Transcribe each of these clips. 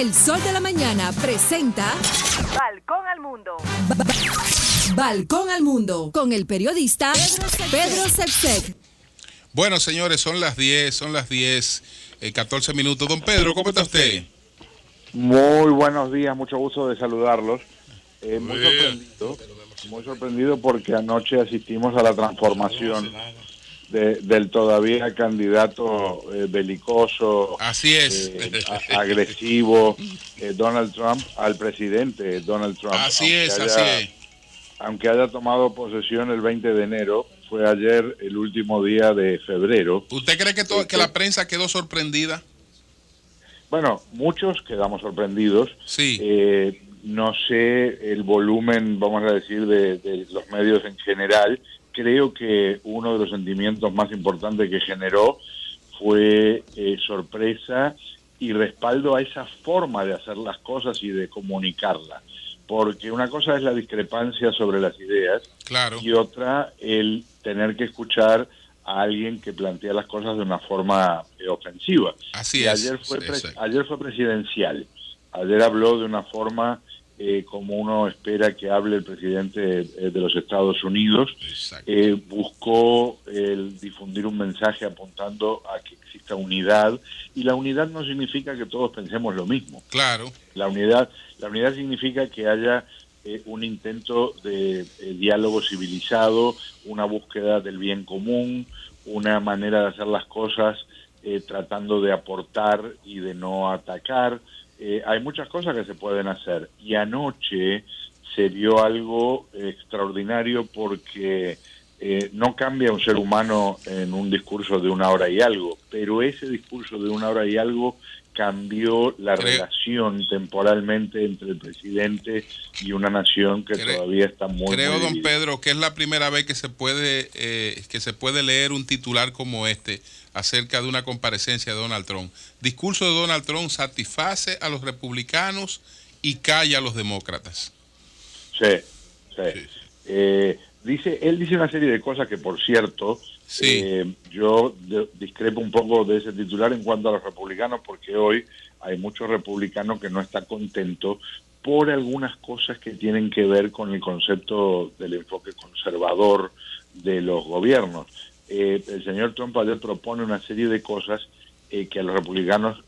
El Sol de la Mañana presenta Balcón al Mundo. Balcón al Mundo con el periodista Pedro Sepsek. Bueno, señores, son las 10, 14 minutos. Don Pedro, ¿cómo está usted? Muy buenos días, mucho gusto de saludarlos. Muy sorprendido porque anoche asistimos a la transformación del todavía candidato belicoso, así es, agresivo Donald Trump al presidente Donald Trump. Así es. Aunque haya tomado posesión el 20 de enero, fue ayer el último día de febrero. ¿Usted cree que la prensa quedó sorprendida? Bueno, muchos quedamos sorprendidos. Sí. No sé el volumen, vamos a decir, de los medios en general. Creo que uno de los sentimientos más importantes que generó fue sorpresa y respaldo a esa forma de hacer las cosas y de comunicarlas. Porque una cosa es la discrepancia sobre las ideas, claro, y otra el tener que escuchar a alguien que plantea las cosas de una forma ofensiva. Así es. Ayer fue presidencial. Ayer habló de una forma como uno espera que hable el presidente de los Estados Unidos. Buscó difundir un mensaje apuntando a que exista unidad, y la unidad no significa que todos pensemos lo mismo. Claro. La unidad significa que haya un intento de diálogo civilizado, una búsqueda del bien común, una manera de hacer las cosas tratando de aportar y de no atacar. Hay muchas cosas que se pueden hacer, y anoche se vio algo extraordinario porque no cambia un ser humano en un discurso de 1 hora y algo, pero ese discurso de 1 hora y algo cambió la relación temporalmente entre el presidente y una nación que todavía está muy don dividida. Pedro, que es la primera vez que se puede leer un titular como este acerca de una comparecencia de Donald Trump. Discurso de Donald Trump satisface a los republicanos y calla a los demócratas. Sí. Él dice una serie de cosas que, por cierto, yo discrepo un poco de ese titular en cuanto a los republicanos, porque hoy hay muchos republicanos que no están contentos por algunas cosas que tienen que ver con el concepto del enfoque conservador de los gobiernos. El señor Trump ayer propone una serie de cosas que a los republicanos,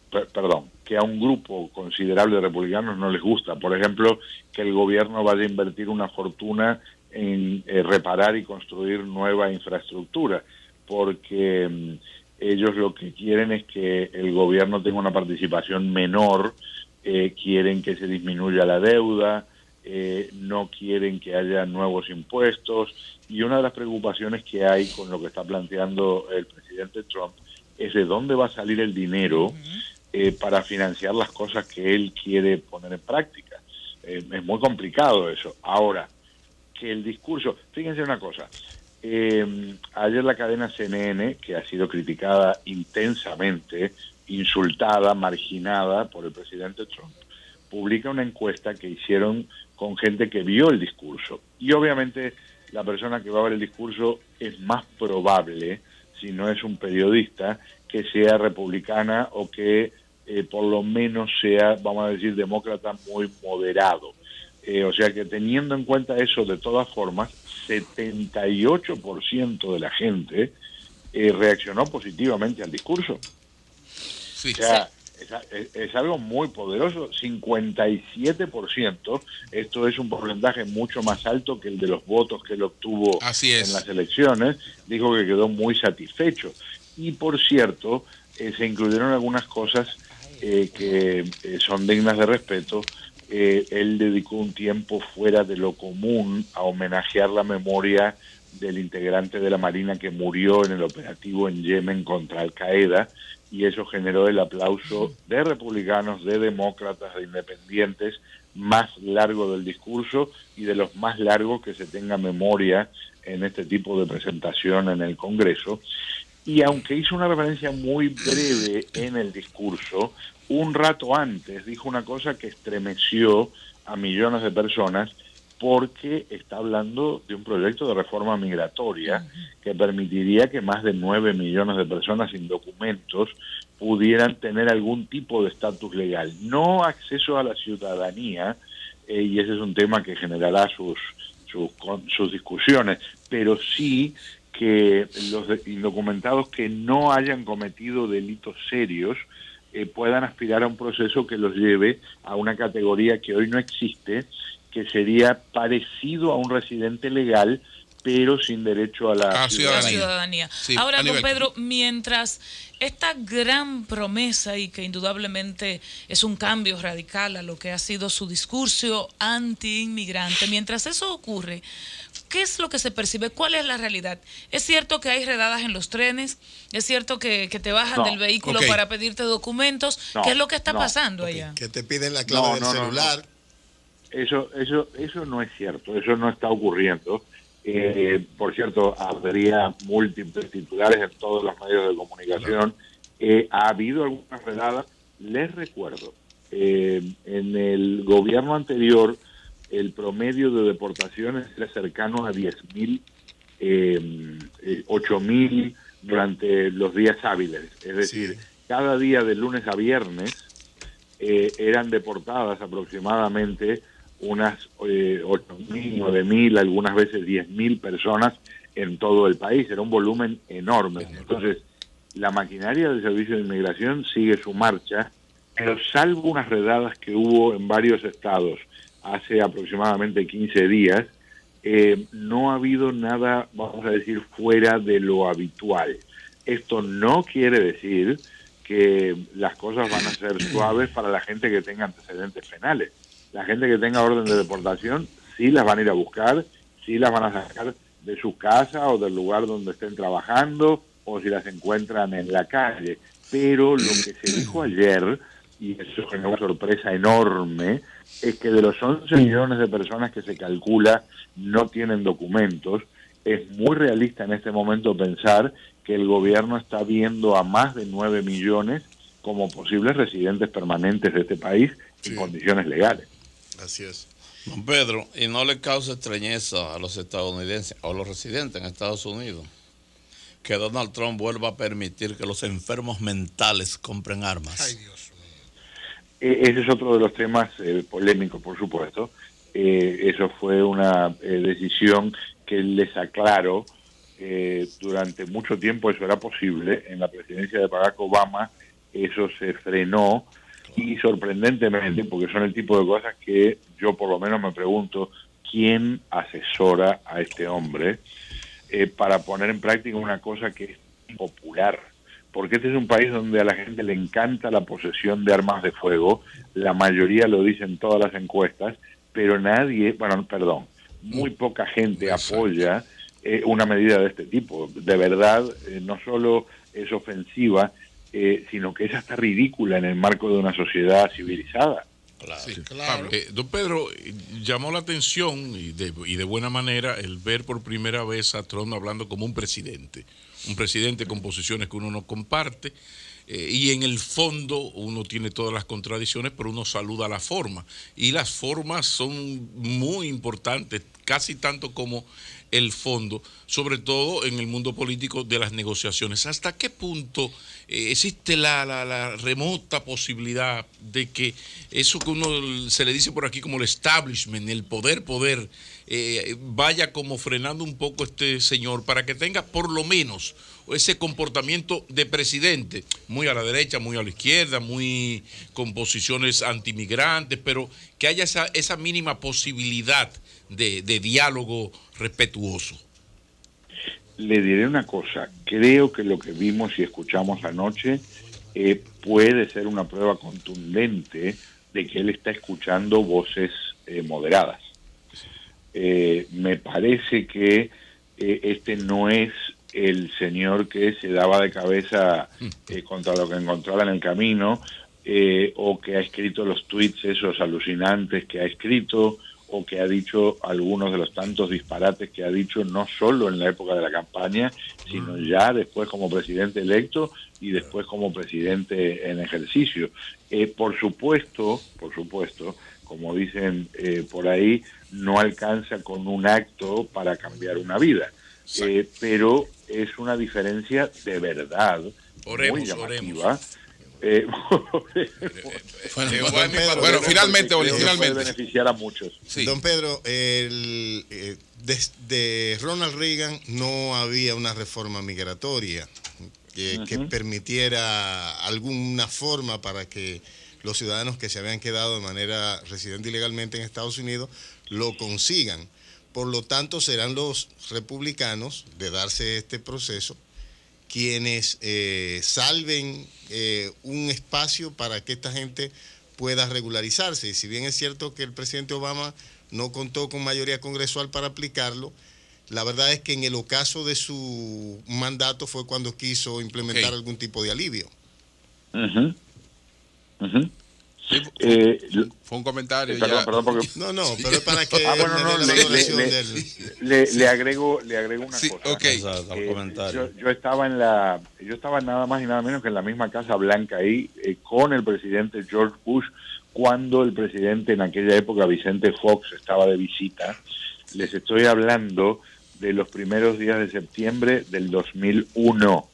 que a un grupo considerable de republicanos no les gusta. Por ejemplo, que el gobierno vaya a invertir una fortuna en reparar y construir nueva infraestructura, porque ellos lo que quieren es que el gobierno tenga una participación menor, quieren que se disminuya la deuda, no quieren que haya nuevos impuestos, y una de las preocupaciones que hay con lo que está planteando el presidente Trump es de dónde va a salir el dinero para financiar las cosas que él quiere poner en práctica. Es muy complicado eso. Ahora, que el discurso... Fíjense una cosa. Ayer la cadena CNN, que ha sido criticada intensamente, insultada, marginada por el presidente Trump, publica una encuesta que hicieron con gente que vio el discurso. Y obviamente la persona que va a ver el discurso es más probable, si no es un periodista, que sea republicana o que por lo menos sea, vamos a decir, demócrata muy moderado. O sea que, teniendo en cuenta eso, de todas formas, 78% de la gente reaccionó positivamente al discurso. Sí. O sea, es algo muy poderoso. 57%, esto es un porcentaje mucho más alto que el de los votos que él obtuvo en las elecciones, dijo que quedó muy satisfecho. Y, por cierto, se incluyeron algunas cosas que son dignas de respeto. Él dedicó un tiempo fuera de lo común a homenajear la memoria del integrante de la Marina que murió en el operativo en Yemen contra Al Qaeda, y eso generó el aplauso de republicanos, de demócratas, de independientes, más largo del discurso y de los más largos que se tenga memoria en este tipo de presentación en el Congreso. Y aunque hizo una referencia muy breve en el discurso, un rato antes dijo una cosa que estremeció a millones de personas, porque está hablando de un proyecto de reforma migratoria que permitiría que más de 9 millones de personas sin documentos pudieran tener algún tipo de estatus legal. No acceso a la ciudadanía, y ese es un tema que generará sus discusiones, pero sí que los indocumentados que no hayan cometido delitos serios puedan aspirar a un proceso que los lleve a una categoría que hoy no existe, que sería parecido a un residente legal, pero sin derecho a la ciudadanía. Sí, ahora, don Pedro, mientras esta gran promesa, y que indudablemente es un cambio radical a lo que ha sido su discurso anti-inmigrante, mientras eso ocurre, ¿qué es lo que se percibe? ¿Cuál es la realidad? ¿Es cierto que hay redadas en los trenes? ¿Es cierto que te bajan del vehículo para pedirte documentos? ¿Qué es lo que está pasando allá? Que te piden la clave del celular. Eso no es cierto, eso no está ocurriendo. Por cierto, habría múltiples titulares en todos los medios de comunicación. Ha habido algunas redadas. Les recuerdo, en el gobierno anterior, el promedio de deportaciones era cercano a 10.000, 8.000 durante los días hábiles. Es decir, cada día de lunes a viernes eran deportadas aproximadamente unas 8.000, 9.000, algunas veces 10.000 personas en todo el país. Era un volumen enorme. Entonces, la maquinaria del Servicio de Inmigración sigue su marcha, pero salvo unas redadas que hubo en varios estados hace aproximadamente 15 días, no ha habido nada, vamos a decir, fuera de lo habitual. Esto no quiere decir que las cosas van a ser suaves para la gente que tenga antecedentes penales. La gente que tenga orden de deportación sí las van a ir a buscar, sí las van a sacar de su casa o del lugar donde estén trabajando, o si las encuentran en la calle. Pero lo que se dijo ayer, y eso generó una sorpresa enorme, es que de los 11 millones de personas que se calcula no tienen documentos. Es muy realista en este momento pensar que el gobierno está viendo a más de 9 millones como posibles residentes permanentes de este país en condiciones legales. Así es. Don Pedro, ¿y no le causa extrañeza a los estadounidenses o a los residentes en Estados Unidos que Donald Trump vuelva a permitir que los enfermos mentales compren armas? Ay, Dios mío. Ese es otro de los temas polémicos, por supuesto. Eso fue una decisión que les aclaro. Durante mucho tiempo eso era posible. En la presidencia de Barack Obama eso se frenó. Y sorprendentemente, porque son el tipo de cosas que yo por lo menos me pregunto, ¿quién asesora a este hombre para poner en práctica una cosa que es popular? Porque este es un país donde a la gente le encanta la posesión de armas de fuego, la mayoría lo dicen todas las encuestas, pero muy poca gente apoya una medida de este tipo. De verdad, no solo es ofensiva, sino que es hasta ridícula en el marco de una sociedad civilizada. Claro. Sí, claro. Don Pedro, llamó la atención y de buena manera el ver por primera vez a Trump hablando como un presidente con posiciones que uno no comparte, y en el fondo uno tiene todas las contradicciones, pero uno saluda la forma, y las formas son muy importantes, casi tanto como el fondo, sobre todo en el mundo político de las negociaciones. ¿Hasta qué punto existe la remota posibilidad de que eso que uno se le dice por aquí como el establishment, el poder, vaya como frenando un poco a este señor para que tenga por lo menos ese comportamiento de presidente, muy a la derecha, muy a la izquierda, muy con posiciones antimigrantes, pero que haya esa mínima posibilidad de diálogo respetuoso? Le diré una cosa, creo que lo que vimos y escuchamos anoche puede ser una prueba contundente de que él está escuchando voces moderadas. Me parece que este no es el señor que se daba de cabeza contra lo que encontraba en el camino, o que ha escrito los tweets esos alucinantes que ha escrito, o que ha dicho algunos de los tantos disparates que ha dicho, no solo en la época de la campaña, sino ya después como presidente electo y después como presidente en ejercicio. Por supuesto, como dicen por ahí, no alcanza con un acto para cambiar una vida, pero es una diferencia de verdad muy llamativa. Bueno, finalmente, puede beneficiar a muchos. Sí. Don Pedro, desde Ronald Reagan no había una reforma migratoria que permitiera alguna forma para que los ciudadanos que se habían quedado de manera residente ilegalmente en Estados Unidos lo consigan. Por lo tanto, serán los republicanos, de darse este proceso, quienes salven un espacio para que esta gente pueda regularizarse. Y si bien es cierto que el presidente Obama no contó con mayoría congresual para aplicarlo, la verdad es que en el ocaso de su mandato fue cuando quiso implementar algún tipo de alivio. Fue un comentario. Perdón, porque... No, pero es para que le agrego una cosa. Okay. Yo estaba nada más y nada menos que en la misma Casa Blanca ahí con el presidente George Bush cuando el presidente en aquella época, Vicente Fox, estaba de visita. Les estoy hablando de los primeros días de septiembre del 2001.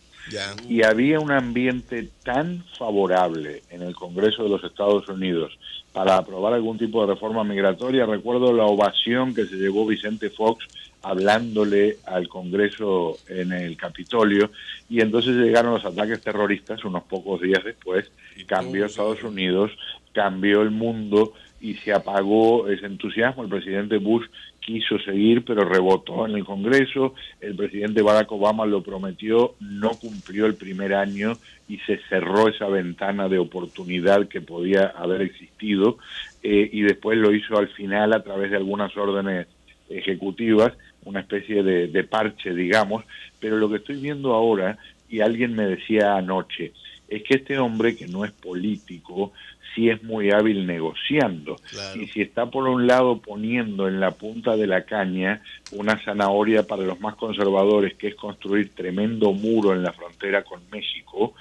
Y había un ambiente tan favorable en el Congreso de los Estados Unidos para aprobar algún tipo de reforma migratoria. Recuerdo la ovación que se llevó Vicente Fox hablándole al Congreso en el Capitolio, y entonces llegaron los ataques terroristas unos pocos días después. Cambió Estados Unidos, cambió el mundo y se apagó ese entusiasmo. El presidente Bush quiso seguir, pero rebotó en el Congreso. El presidente Barack Obama lo prometió, no cumplió el primer año y se cerró esa ventana de oportunidad que podía haber existido, y después lo hizo al final a través de algunas órdenes ejecutivas, una especie de parche, digamos. Pero lo que estoy viendo ahora, y alguien me decía anoche, es que este hombre, que no es político, sí es muy hábil negociando. Claro. Y si está por un lado poniendo en la punta de la caña una zanahoria para los más conservadores, que es construir tremendo muro en la frontera con México,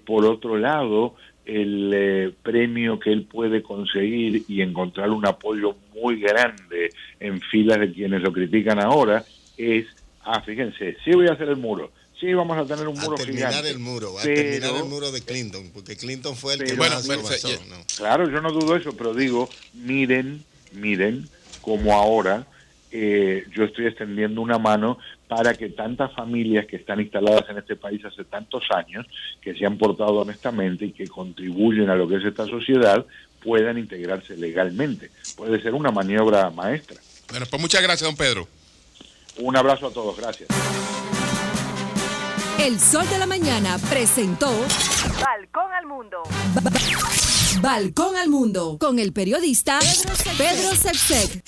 por otro lado, el premio que él puede conseguir y encontrar un apoyo muy grande en filas de quienes lo critican ahora es, fíjense, sí voy a hacer el muro, sí vamos a tener un muro gigante. A terminar el muro de Clinton, porque Clinton fue el que más lo basó, ¿no? Claro, yo no dudo eso, pero digo, miren cómo ahora yo estoy extendiendo una mano para que tantas familias que están instaladas en este país hace tantos años, que se han portado honestamente y que contribuyen a lo que es esta sociedad, puedan integrarse legalmente. Puede ser una maniobra maestra. Bueno, pues muchas gracias, don Pedro. Un abrazo a todos, gracias. El Sol de la Mañana presentó Balcón al Mundo. Balcón al Mundo con el periodista Pedro Sepsek.